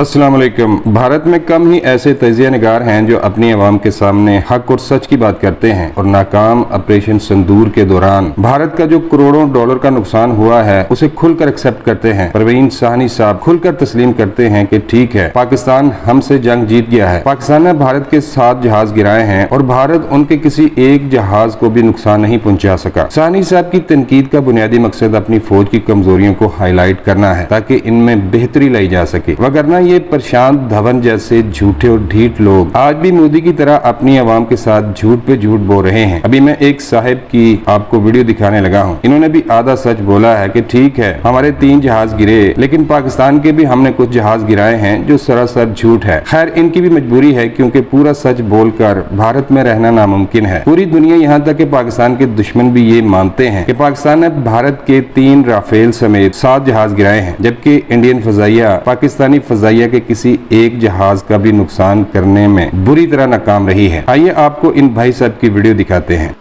अस्सलाम वालेकुम। भारत में कम ही ऐसे तजिया निगार हैं जो अपनी आवाम के सामने हक और सच की बात करते हैं और नाकाम ऑपरेशन सिंदूर के दौरान भारत का जो करोड़ों डॉलर का नुकसान हुआ है उसे खुलकर एक्सेप्ट करते हैं। परवीन साहनी साहब खुलकर तस्लीम करते हैं कि ठीक है, पाकिस्तान हमसे जंग जीत गया है। पाकिस्तान ने भारत के 7 जहाज गिराए हैं और भारत उनके किसी एक जहाज को भी नुकसान नहीं पहुंचा सका। साहनी साहब की तनकीद का बुनियादी मकसद अपनी फौज की कमजोरियों को हाईलाइट करना है ताकि इनमें बेहतरी लाई जा सके, वगरना ये प्रशांत धवन जैसे झूठे और ढीठ लोग आज भी मोदी की तरह अपनी आवाम के साथ झूठ पे झूठ बोल रहे हैं। अभी मैं एक साहिब की आपको वीडियो दिखाने लगा हूँ। इन्होंने भी आधा सच बोला है कि ठीक है, हमारे 3 जहाज गिरे, लेकिन पाकिस्तान के भी हमने कुछ जहाज गिराए हैं जो सरासर झूठ है। खैर, इनकी भी मजबूरी है क्योंकि पूरा सच बोलकर भारत में रहना नामुमकिन है। पूरी दुनिया यहाँ तक कि पाकिस्तान के दुश्मन भी ये मानते हैं कि पाकिस्तान ने भारत के 3 राफेल समेत 7 जहाज गिराए हैं, जबकि इंडियन फजाइया पाकिस्तानी फजाइया के किसी एक जहाज का भी नुकसान करने में बुरी तरह नाकाम रही है। आइए आपको इन भाई साहब की वीडियो दिखाते हैं।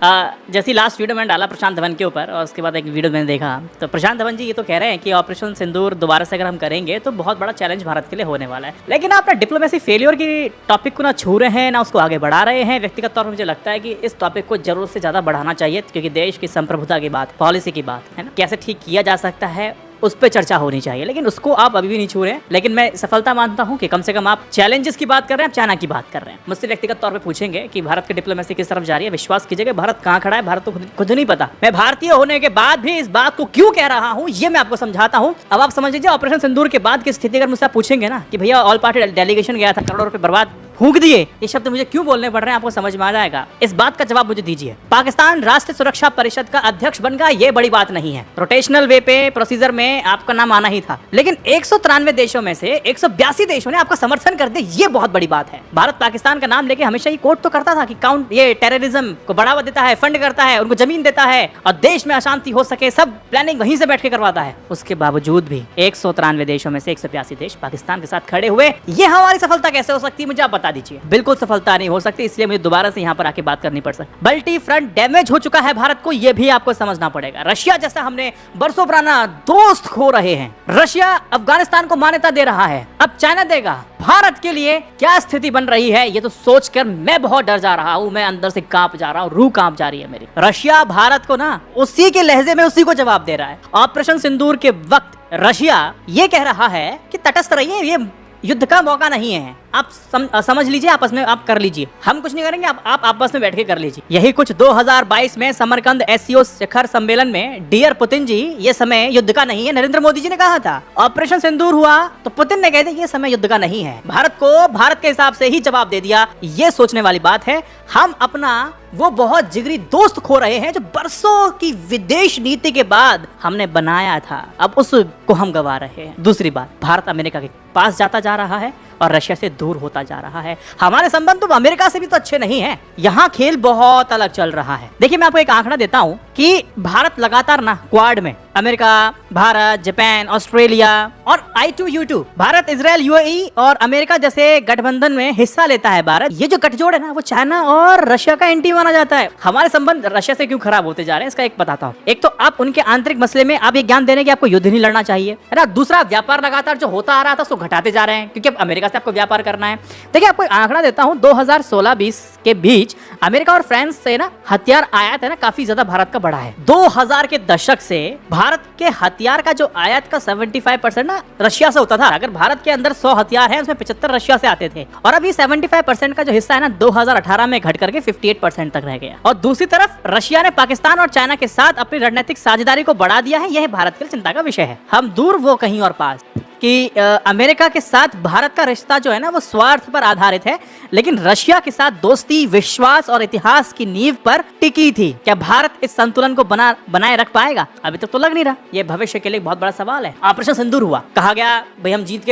जैसी लास्ट वीडियो मैंने डाला प्रशांत धवन के ऊपर और उसके बाद एक वीडियो मैंने देखा तो प्रशांत धवन जी ये तो कह रहे हैं कि ऑपरेशन सिंदूर दोबारा से अगर हम करेंगे तो बहुत बड़ा चैलेंज भारत के लिए होने वाला है। लेकिन आप ना डिप्लोमेसी फेलियर की टॉपिक को ना छू रहे हैं ना उसको आगे बढ़ा रहे हैं। व्यक्तिगत तौर पर मुझे लगता है कि इस टॉपिक को जरूरत से ज्यादा बढ़ाना चाहिए क्योंकि देश की संप्रभुता की बात, पॉलिसी की बात है ना, कैसे ठीक किया जा सकता है उस पर चर्चा होनी चाहिए। लेकिन उसको आप अभी भी नहीं छू रहे हैं। लेकिन मैं सफलता मानता हूं कि कम से कम आप चैलेंजेस की बात कर रहे हैं, आप चाइना की बात कर रहे हैं। मुझसे व्यक्तिगत तौर पे पूछेंगे कि भारत की डिप्लोमेसी किस तरफ जा रही है, विश्वास कीजिएगा भारत कहां खड़ा है भारत तो खुद नहीं पता। मैं भारतीय होने के बाद भी इस बात को क्यों कह रहा हूं ये मैं आपको समझाता हूं। अब आप समझ लीजिए ऑपरेशन सिंदूर के बाद की स्थिति अगर मुझसे आप पूछेंगे ना कि भैया ऑल पार्टी डेलीगेशन गया था, करोड़ों रुपए बर्बाद फूंक दिए, ये शब्द मुझे क्यों बोलने पड़ रहे हैं आपको समझ में आ जाएगा। इस बात का जवाब मुझे दीजिए। पाकिस्तान राष्ट्रीय सुरक्षा परिषद का अध्यक्ष बन गया, ये बड़ी बात नहीं है। रोटेशनल वे पे प्रोसीजर में आपका नाम आना ही था, लेकिन 193 देशों में से 182 देशों ने आपका समर्थन कर दिया, ये बहुत बड़ी बात है। भारत पाकिस्तान का नाम लेके हमेशा ये कोट तो करता था कि काउंट ये टेररिज्म को बढ़ावा देता है, फंड करता है, उनको जमीन देता है और देश में अशांति हो सके सब प्लानिंग वहीं से बैठ के करवाता है। उसके बावजूद भी 193 देशों में से 182 देश पाकिस्तान के साथ खड़े हुए, ये हमारी सफलता कैसे हो सकती है मुझे आप बता दीजिए। बिल्कुल सफलता नहीं हो सकती, इसलिए मुझे दोबारा से यहाँ पर आके बात करनी पड़ सकती। मल्टी फ्रंट डैमेज हो चुका है भारत को, यह भी आपको समझना पड़ेगा। रशिया जैसा हमने बरसों पुराना दोस्त खो रहे हैं। रशिया अफगानिस्तान को मान्यता दे रहा है, अब चाइना देगा। भारत के लिए क्या स्थिति बन रही है ये तो सोचकर मैं बहुत डर जा रहा हूं। मैं अंदर से कांप जा रहा हूं, रूह कांप जा रही है मेरी। रशिया भारत को ना उसी के लहजे में उसी को जवाब दे रहा है। ऑपरेशन सिंदूर के वक्त रशिया ये कह रहा है कि तटस्थ रहिए, ये युद्ध का मौका नहीं है, आप समझ लीजिए, आपस में आप कर लीजिए, हम कुछ नहीं करेंगे, आप आपस में बैठ के कर लीजिए। यही कुछ 2022 में समरकंद एससीओ शिखर सम्मेलन में डियर पुतिन जी ये समय युद्ध का नहीं है नरेंद्र मोदी जी ने कहा था। ऑपरेशन सिंदूर हुआ तो पुतिन ने कह दिया ये समय युद्ध का नहीं है। भारत को भारत के हिसाब से ही जवाब दे दिया। ये सोचने वाली बात है। हम अपना वो बहुत जिगरी दोस्त खो रहे हैं जो बरसों की विदेश नीति के बाद हमने बनाया था, अब उसको हम गवा रहे हैं। दूसरी बात, भारत अमेरिका के पास जाता जा रहा है और रशिया से दूर होता जा रहा है। हमारे संबंध तो अमेरिका से भी तो अच्छे नहीं है। यहाँ खेल बहुत अलग चल रहा है। देखिए मैं आपको एक आंकड़ा देता हूँ कि भारत लगातार ना क्वाड में अमेरिका, भारत, जापान, ऑस्ट्रेलिया और I2U2 भारत, इजराइल, यूएई और अमेरिका जैसे गठबंधन में हिस्सा लेता है। भारत ये जो गठजोड़ है ना वो चाइना और रशिया का एंटी माना जाता है। हमारे संबंध रशिया से क्यों खराब होते जा रहे हैं इसका एक बताता हूँ। एक तो आप उनके आंतरिक मसले में आप ये ज्ञान देने की आपको युद्ध नहीं लड़ना चाहिए, है ना। दूसरा, व्यापार लगातार जो होता आ रहा था उसको घटाते जा रहे हैं क्योंकि अब अमेरिका से आपको व्यापार करना है। देखिए आपको एक आंकड़ा देता हूँ, 2016-20 के बीच अमेरिका और फ्रांस से ना हथियार आयात है ना काफी ज्यादा भारत का बढ़ा है। 2000 के दशक से भारत के हथियार का जो आयात का 75% ना रशिया से होता था। अगर भारत के अंदर 100 हथियार है उसमें 75 रशिया से आते थे और अभी 75% का जो हिस्सा है ना 2018 में घट करके 58% तक रह गया। और दूसरी तरफ रशिया ने पाकिस्तान और चाइना के साथ अपनी रणनीतिक साझेदारी को बढ़ा दिया है। यह भारत के लिए चिंता का विषय है। हम दूर वो कहीं और पास कि अमेरिका के साथ भारत का रिश्ता जो है ना वो स्वार्थ पर आधारित है, लेकिन रशिया के साथ दोस्ती, विश्वास और इतिहास की नींव पर टिकी थी। क्या भारत इस संतुलन को बनाए रख पाएगा? अभी तक तो लग नहीं रहा। ये भविष्य के लिए बहुत बड़ा सवाल है। ऑपरेशन सिंदूर हुआ, कहा गया भाई हम जीत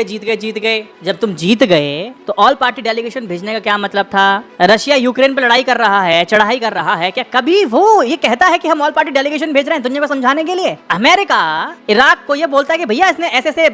गए। जब तुम जीत गए तो ऑल पार्टी डेलीगेशन भेजने का क्या मतलब था? रशिया यूक्रेन पर लड़ाई कर रहा है, चढ़ाई कर रहा है, क्या कभी वो ये कहता है कि हम ऑल पार्टी डेलीगेशन भेज रहे हैं दुनिया को समझाने के लिए? अमेरिका इराक को ये बोलता है कि भैया इसने ऐसे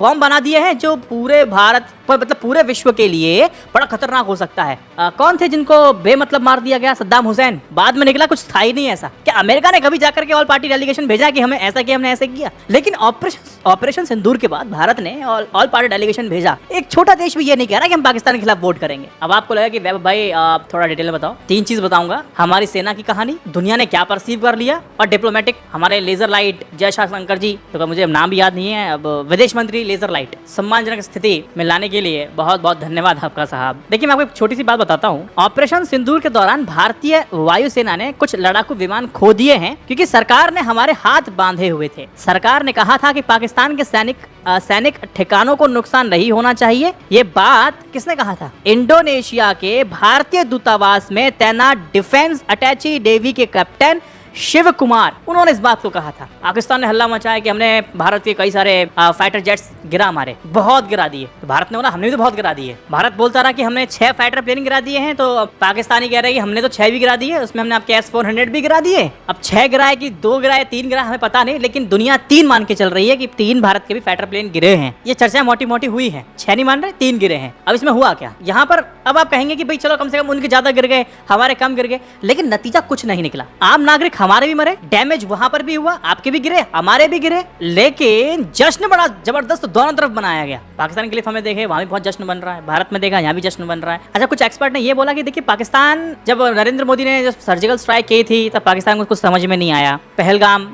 बॉम्ब बना दिए हैं जो पूरे भारत पर मतलब पूरे विश्व के लिए बड़ा खतरनाक हो सकता है। कौन थे जिनको बेमतलब मार दिया गया? सद्दाम हुसैन। बाद में निकला कुछ था ही नहीं ऐसा। क्या अमेरिका ने कभी जाकर के ऑल पार्टी डेलीगेशन भेजा कि हमें ऐसा किया, हमने ऐसे किया? लेकिन ऑपरेशन सिंदूर के बाद भारत ने ऑल पार्टी डेलीगेशन भेजा। एक छोटा देश भी ये नहीं कह रहा कि हम पाकिस्तान के खिलाफ वोट करेंगे। अब आपको लगा कि वैभव भाई आप थोड़ा डिटेल में बताओ। 3 चीज बताऊंगा, हमारी सेना की कहानी, दुनिया ने क्या परसीव कर लिया, और डिप्लोमेटिक हमारे लेजर लाइट जयशंकर जी, तो मुझे नाम भी याद नहीं है अब, विदेश मंत्री लेजर लाइट, सम्मानजनक स्थिति में लाने के लिए बहुत बहुत धन्यवाद आपका साहब। देखिए मैं आपको एक छोटी सी बात बताता हूँ। ऑपरेशन सिंदूर के दौरान भारतीय वायुसेना ने कुछ लड़ाकू विमान खो दिए हैं क्योंकि सरकार ने हमारे हाथ बांधे हुए थे। सरकार ने कहा था कि पाकिस्तान के सैनिक ठिकानों को नुकसान नहीं होना चाहिए। ये बात किसने कहा था? इंडोनेशिया के भारतीय दूतावास में तैनात डिफेंस अटैची नेवी के कैप्टन शिव कुमार, उन्होंने इस बात को कहा था। पाकिस्तान ने हल्ला मचाया कि हमने भारत के कई सारे फाइटर जेट्स गिरा, हमारे बहुत गिरा दिए। तो भारत ने बोला हमने भी तो बहुत गिरा दिए। भारत बोलता रहा कि हमने 6 फाइटर प्लेन गिरा दिए हैं, तो पाकिस्तानी कह रहे हैं कि हमने तो 6 भी गिरा दिए, उसमें हमने आपके S-400 भी गिरा दिए। अब 6 गिराए कि 2 गिराए 3 गिराए हमें पता नहीं, लेकिन दुनिया 3 मान के चल रही है कि 3 भारत के भी फाइटर प्लेन गिरे हैं। ये चर्चा मोटी मोटी हुई है, 6 नहीं मान रहे, 3 गिरे हैं। अब इसमें हुआ क्या? यहाँ पर अब आप कहेंगे कि भाई चलो कम से कम उनके ज्यादा गिर गए, हमारे कम गिर गए, लेकिन नतीजा कुछ नहीं निकला। आम नागरिक हमारे भी मरे, डैमेज वहां पर भी हुआ, आपके भी गिरे, हमारे भी गिरे, लेकिन जश्न बड़ा जबरदस्त दोनों तरफ बनाया गया। पाकिस्तान के लिए हमें देखे वहां भी बहुत जश्न बन रहा है, भारत में देखा यहाँ भी जश्न बन रहा है। अच्छा, कुछ एक्सपर्ट ने ये बोला कि देखिए पाकिस्तान, जब नरेंद्र मोदी ने जब सर्जिकल स्ट्राइक की थी तब पाकिस्तान को कुछ समझ में नहीं आया। पहलगाम,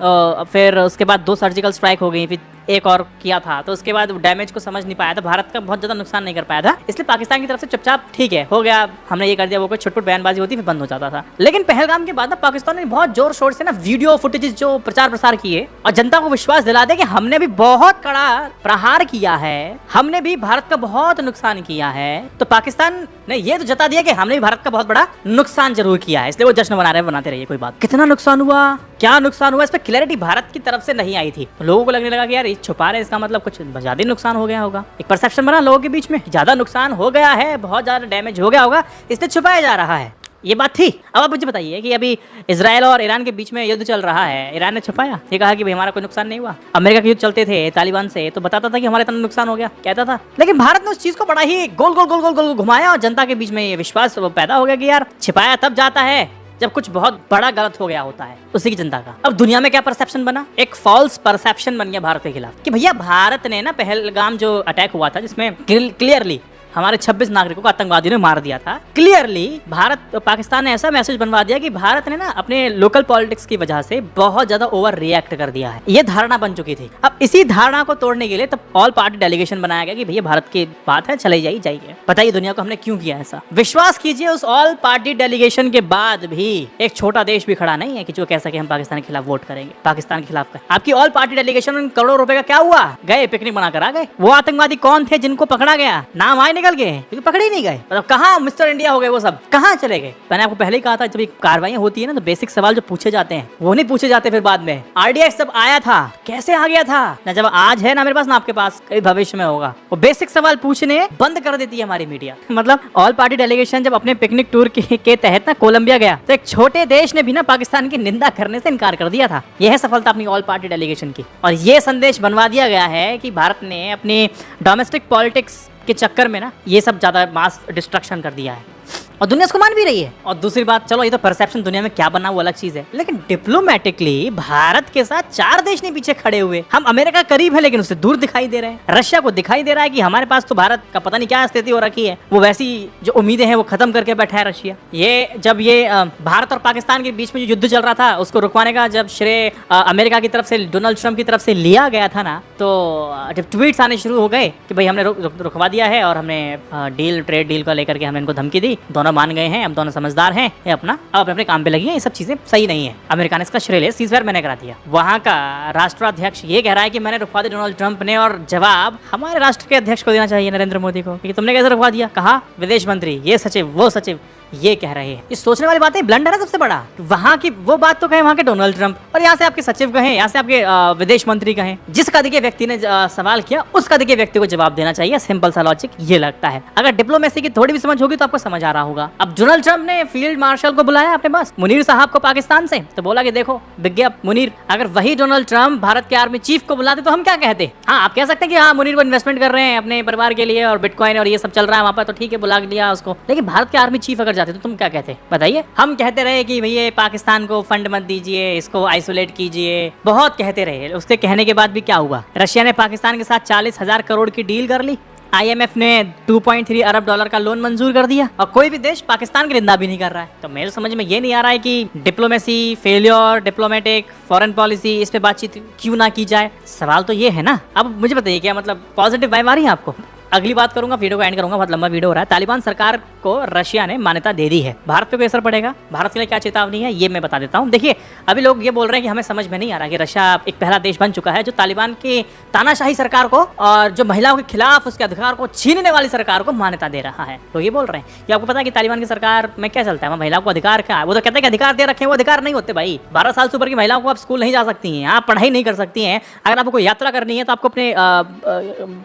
फिर उसके बाद 2 सर्जिकल स्ट्राइक हो गई, फिर एक और किया था, तो उसके बाद डैमेज को समझ नहीं पाया था, भारत का बहुत ज्यादा नुकसान नहीं कर पाया था, इसलिए पाकिस्तान की तरफ से चुपचाप ठीक है हो गया, हमने ये कर दिया, वो कोई छुटपुट बयानबाजी होती फिर बंद हो जाता था। लेकिन पहलगाम के बाद ना पाकिस्तान ने बहुत जोर शोर से ना वीडियो फुटेजेस जो प्रचार प्रसार किए और जनता को विश्वास दिला दे कि हमने भी बहुत कड़ा प्रहार किया है, हमने भी भारत का बहुत नुकसान किया है, तो पाकिस्तान ने ये तो जता दिया कि हमने भी भारत का बहुत बड़ा नुकसान जरूर किया है, इसलिए वो जश्न बना रहे, बनाते रहिए, कोई बात। कितना नुकसान हुआ, क्या नुकसान हुआ, इस पर क्लैरिटी भारत की तरफ से नहीं आई थी। तो लोगों को लगने लगा कि यार ये छुपा रहे, इसका मतलब कुछ ज्यादा नुकसान हो गया होगा। एक परसेप्शन बना लोगों के बीच में, ज्यादा नुकसान हो गया है, बहुत ज्यादा डैमेज हो गया होगा, इसलिए छुपाया जा रहा है। ये बात थी। अब आप मुझे बताइए कि अभी इजराइल और ईरान के बीच में युद्ध चल रहा है, ईरान ने छुपाया, ये कहा कि भाई हमारा कोई नुकसान नहीं हुआ। अमेरिका के युद्ध चलते थे तालिबान से, तो बताता था कि हमारा इतना नुकसान हो गया, कहता था। लेकिन भारत ने उस चीज को बड़ा ही गोल गोल गोल गोल गोल घुमाया और जनता के बीच में ये विश्वास पैदा हो गया कि यार छिपाया तब जाता है जब कुछ बहुत बड़ा गलत हो गया होता है, उसी की जनता का। अब दुनिया में क्या परसेप्शन बना? एक फॉल्स परसेप्शन बन गया भारत के खिलाफ कि भैया भारत ने ना पहलगाम जो अटैक हुआ था, जिसमें क्लियरली हमारे 26 नागरिकों को आतंकवादियों ने मार दिया था, क्लियरली भारत पाकिस्तान ने ऐसा मैसेज बनवा दिया कि भारत ने ना अपने लोकल पॉलिटिक्स की वजह से बहुत ज्यादा ओवर रिएक्ट कर दिया है। ये धारणा बन चुकी थी। अब इसी धारणा को तोड़ने के लिए तब ऑल पार्टी डेलीगेशन बनाया गया कि भैया भारत की बात है, चले जाइए। बताइए दुनिया को हमने क्यों किया ऐसा? विश्वास कीजिए, उस ऑल पार्टी डेलीगेशन के बाद भी एक छोटा देश भी खड़ा नहीं है कि जो कह सके हम पाकिस्तान के खिलाफ वोट करेंगे। पाकिस्तान के खिलाफ आपकी ऑल पार्टी डेलीगेशन में करोड़ों रुपए का क्या हुआ? गए पिकनिक बनाकर आ गए। वो आतंकवादी कौन थे जिनको पकड़ा गया? नाम आए निकल गए, क्योंकि पकड़े ही नहीं गए। मतलब कहाँ मिस्टर इंडिया हो गए, वो सब कहाँ चले गए? मैंने आपको पहले ही कहा था, जब कार्रवाइयां होती है ना तो बेसिक सवाल जो पूछे जाते हैं वो नहीं पूछे जाते फिर बाद में। RDX जब आया था कैसे आ गया था, ना जब आज है ना मेरे पास ना आपके पास, कभी भविष्य में होगा। वो बेसिक सवाल पूछने बंद कर देती है हमारी मीडिया। मतलब ऑल पार्टी डेलीगेशन जब अपने पिकनिक टूर के तहत ना कोलंबिया गया, तो एक छोटे देश ने भी ना पाकिस्तान की निंदा करने से इनकार कर दिया था। यह है सफलता अपनी ऑल पार्टी डेलीगेशन की। और ये संदेश बनवा दिया गया है कि भारत ने अपनी डोमेस्टिक पॉलिटिक्स के चक्कर में ना ये सब ज्यादा मास डिस्ट्रक्शन कर दिया है, और दुनिया इसको मान भी रही है। और दूसरी बात, चलो ये तो परसेप्शन दुनिया में क्या बना वो अलग चीज है, लेकिन डिप्लोमेटिकली भारत के साथ 4 देश नहीं पीछे खड़े हुए। हम अमेरिका करीब है लेकिन उससे दूर दिखाई दे रहे हैं। रशिया को दिखाई दे रहा है कि हमारे पास तो भारत का पता नहीं क्या स्थिति हो रखी है, वो वैसी जो उम्मीदें हैं वो खत्म करके बैठा है रशिया। ये जब ये भारत और पाकिस्तान के बीच में जो युद्ध चल रहा था उसको रुकवाने का जब श्रेय अमेरिका की तरफ से, डोनाल्ड ट्रंप की तरफ से लिया गया था ना, तो जब ट्वीट्स आने शुरू हो गए कि भाई हमने रुकवा दिया है और हमने ट्रेड डील को लेकर के हमने इनको धमकी दी, दोनों मान गए हैं, हम दोनों समझदार हैं, ये अपना अब अपने काम पे लगी है, ये सब चीजें सही नहीं है। अमेरिका ने इसका श्रेय ले, सीजफायर मैंने करा दिया। वहां का राष्ट्राध्यक्ष ये कह रहा है कि मैंने रुकवा दिया डोनाल्ड ट्रंप ने, और जवाब हमारे राष्ट्र के अध्यक्ष को देना चाहिए, नरेंद्र मोदी को, कि तुमने कैसे रुकवा दिया? कहा विदेश मंत्री, ये सचिव, वो सचिव, ये कह रहे हैं। इस सोचने वाली बात है, ब्लंडर है सबसे बड़ा। वहाँ की वो बात तो कहे वहाँ के डोनाल्ड ट्रंप, और यहाँ से आपके सचिव कहें, यहाँ से आपके विदेश मंत्री कहें। जिस कद के व्यक्ति ने सवाल किया उस कद के व्यक्ति को जवाब देना चाहिए। सिंपल सा लॉजिक ये लगता है। अगर डिप्लोमेसी की थोड़ी भी समझ होगी तो आपको समझ आ रहा होगा। अब डोनाल्ड ट्रंप ने फील्ड मार्शल को बुलाया अपने पास, मुनीर साहब को, पाकिस्तान से, तो बोला कि देखो विज्ञ मुनीर, अगर वही डोनाल्ड ट्रंप भारत के आर्मी चीफ को बुलाते तो हम क्या कहते। हाँ, आप कह सकते हैं कि हाँ मुनीर वो इन्वेस्टमेंट कर रहे हैं अपने परिवार के लिए और बिटकॉइन और ये सब चल रहा है वहाँ पर, तो ठीक है बुला लिया उसको। लेकिन भारत के आर्मी चीफ अगर जाते तो तुम क्या कहते, बताइए। हम कहते रहे कि भैया पाकिस्तान को फंड मत दीजिए, इसको आइसोलेट कीजिए, बहुत कहते रहे। उसके कहने के बाद भी क्या हुआ, रशिया ने पाकिस्तान के साथ 40,000 करोड़ की डील कर ली, IMF ने 2.3 अरब डॉलर का लोन मंजूर कर दिया, और कोई भी देश पाकिस्तान की निंदा भी नहीं कर रहा है। तो मेरे समझ में ये नहीं आ रहा है कि diplomacy failure, diplomatic foreign policy, इस पे बातचीत क्यों ना की जाए। सवाल तो ये है ना। अब मुझे बताइए क्या मतलब पॉजिटिव वाइब आ रही है आपको। अगली बात करूंगा, वीडियो को एंड करूंगा, बहुत लंबा वीडियो हो रहा है। तालिबान सरकार को रशिया ने मान्यता दे दी है, भारत पे कोई असर पड़ेगा, भारत के लिए क्या चेतावनी है ये मैं बता देता हूं। देखिए, अभी लोग ये बोल रहे हैं कि हमें समझ में नहीं आ रहा कि रशिया एक पहला देश बन चुका है जो तालिबान की तानाशाही सरकार को और जो महिलाओं के खिलाफ उसके अधिकार को छीनने वाली सरकार को मान्यता दे रहा है। तो ये बोल रहे हैं कि आपको पता है कि तालिबान की सरकार में क्या चलता है, महिलाओं को अधिकार क्या है। वो तो कहते हैं कि अधिकार दे रखे हैं, वो अधिकार नहीं होते भाई। 12 साल से ऊपर की महिलाओं को आप स्कूल नहीं जा सकती हैं, आप पढ़ाई नहीं कर सकती हैं। अगर आपको कोई यात्रा करनी है तो आपको अपने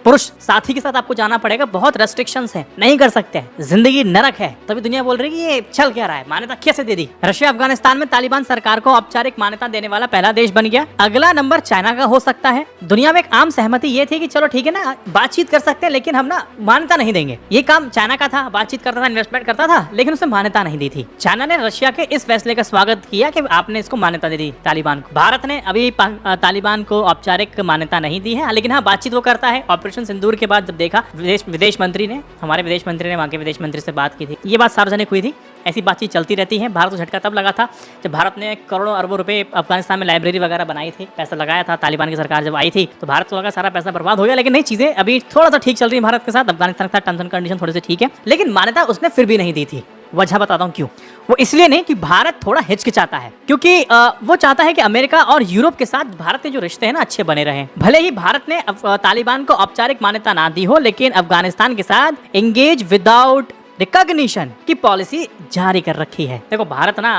पुरुष साथी के साथ आपको जाना पड़ेगा, बहुत रेस्ट्रिक्शंस हैं, नहीं कर सकते हैं, जिंदगी नरक है। तभी दुनिया बोल रही है कि ये चल क्या रहा है, मान्यता कैसे दे दी। रशिया अफगानिस्तान में तालिबान सरकार को औपचारिक मान्यता देने वाला पहला देश बन गया। अगला नंबर चाइना का हो सकता है। दुनिया में एक आम सहमति ये थी कि चलो ठीक है ना, बातचीत कर सकते हैं लेकिन हम ना मान्यता नहीं देंगे। ये काम चाइना का था, बातचीत करता था, इन्वेस्टमेंट करता था, लेकिन उसे मान्यता नहीं दी थी। चाइना ने रशिया के इस फैसले का स्वागत किया कि आपने इसको मान्यता दे दी तालिबान को। भारत ने अभी तालिबान को औपचारिक मान्यता नहीं दी है, लेकिन हाँ बातचीत वो करता है। ऑपरेशन सिंदूर के बाद जब देखा, विदेश मंत्री ने, हमारे विदेश मंत्री ने वहाँ के विदेश मंत्री से बात की थी, ये बात सार्वजनिक हुई थी। ऐसी बातचीत चलती रहती है। भारत को झटका तब लगा था जब भारत ने करोड़ों अरबों रुपए अफगानिस्तान में लाइब्रेरी वगैरह बनाई थी, पैसा लगाया था। तालिबान की सरकार जब आई थी तो भारत को लगा सारा पैसा बर्बाद हो गया, लेकिन नहीं, चीजें अभी थोड़ा सा ठीक चल रही है भारत के साथ। अफगानिस्तान के साथ टर्म्स एंड कंडीशन थोड़े से ठीक है, लेकिन मान्यता उसने फिर भी नहीं दी थी। वजह बताता हूँ क्यों। वो इसलिए नहीं कि भारत थोड़ा हिचकिचाता है, क्योंकि वो चाहता है कि अमेरिका और यूरोप के साथ भारत के जो रिश्ते हैं ना अच्छे बने रहें। भले ही भारत ने तालिबान को औपचारिक मान्यता ना दी हो, लेकिन अफगानिस्तान के साथ एंगेज विदाउट रिकॉग्निशन की पॉलिसी जारी कर रखी है। देखो भारत ना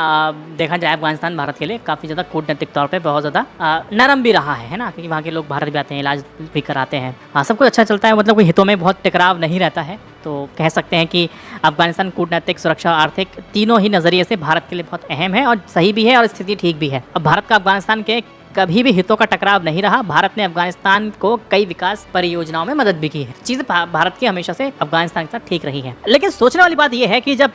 देखा जाए अफगानिस्तान भारत के लिए काफी ज्यादा कूटनीतिक तौर पे बहुत ज्यादा नरम भी रहा है ना, क्योंकि वहाँ के लोग भारत भी आते हैं, इलाज भी कराते हैं। हाँ, सब कुछ अच्छा चलता है, मतलब कोई हितों में बहुत टकराव नहीं रहता है। तो कह सकते हैं कि अफगानिस्तान कूटनीतिक, सुरक्षा, आर्थिक तीनों ही नजरिए से भारत के लिए बहुत अहम है और सही भी है और स्थिति ठीक भी है। अब भारत का अफगानिस्तान के कभी भी हितों का टकराव नहीं रहा। भारत ने अफगानिस्तान को कई विकास परियोजनाओं में मदद भी की है। चीजें भारत की हमेशा से अफगानिस्तान के साथ ठीक रही हैं। लेकिन सोचने वाली बात यह है कि जब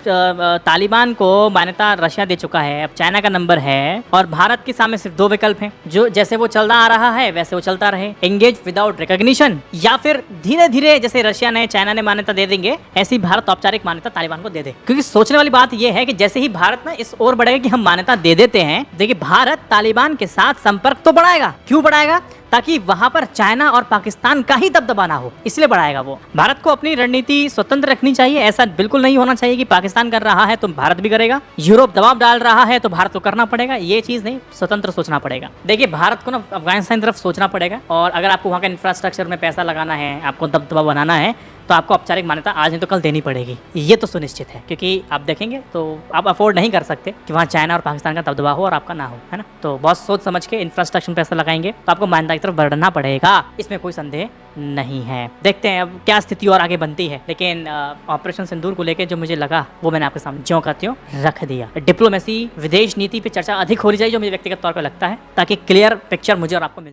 तालिबान को मान्यता रशिया दे चुका है, अब चाइना का नंबर है और भारत के सामने सिर्फ दो विकल्प हैं, जो जैसे वो चलता आ रहा है वैसे वो चलता रहे, एंगेज विदाउट रिकॉग्निशन, या फिर धीरे धीरे जैसे रशिया ने, चाइना ने मान्यता दे देंगे, ऐसी भारत औपचारिक मान्यता तालिबान को दे दे। क्योंकि सोचने वाली बात यह है कि जैसे ही भारत ना इस ओर बढ़ेगा कि हम मान्यता दे देते हैं, देखिए भारत तालिबान के साथ संपर्क तो बढ़ाएगा। क्यों बढ़ाएगा? ताकि वहां पर चाइना और पाकिस्तान का ही दबदबा ना हो, इसलिए बढ़ाएगा वो। भारत को अपनी रणनीति स्वतंत्र रखनी चाहिए। ऐसा बिल्कुल नहीं होना चाहिए कि पाकिस्तान कर रहा है तो भारत भी करेगा, यूरोप दबाव डाल रहा है तो भारत को करना पड़ेगा। ये चीज नहीं, स्वतंत्र सोचना पड़ेगा। देखिए भारत को ना अफगानिस्तान की तरफ सोचना पड़ेगा, और अगर आपको वहाँ के इंफ्रास्ट्रक्चर में पैसा लगाना है, आपको दबदबा बनाना है, तो आपको औपचारिक मान्यता आज नहीं तो कल देनी पड़ेगी। ये तो सुनिश्चित है, क्योंकि आप देखेंगे तो आप अफोर्ड नहीं कर सकते कि वहाँ चाइना और पाकिस्तान का दबदबा हो और आपका ना हो, है ना। तो बहुत सोच समझ के इंफ्रास्ट्रक्चर पैसा लगाएंगे तो आपको मान्यता की तरफ बढ़ना पड़ेगा, इसमें कोई संदेह नहीं है। देखते हैं अब क्या स्थिति और आगे बनती है। लेकिन ऑपरेशन सिंदूर को लेकर जो मुझे लगा वो मैंने आपके सामने ज्यों का त्यों रख दिया। डिप्लोमेसी, विदेश नीति पे चर्चा अधिक होनी चाहिए, जो मुझे व्यक्तिगत तौर पर लगता है, ताकि क्लियर पिक्चर मुझे और आपको मिल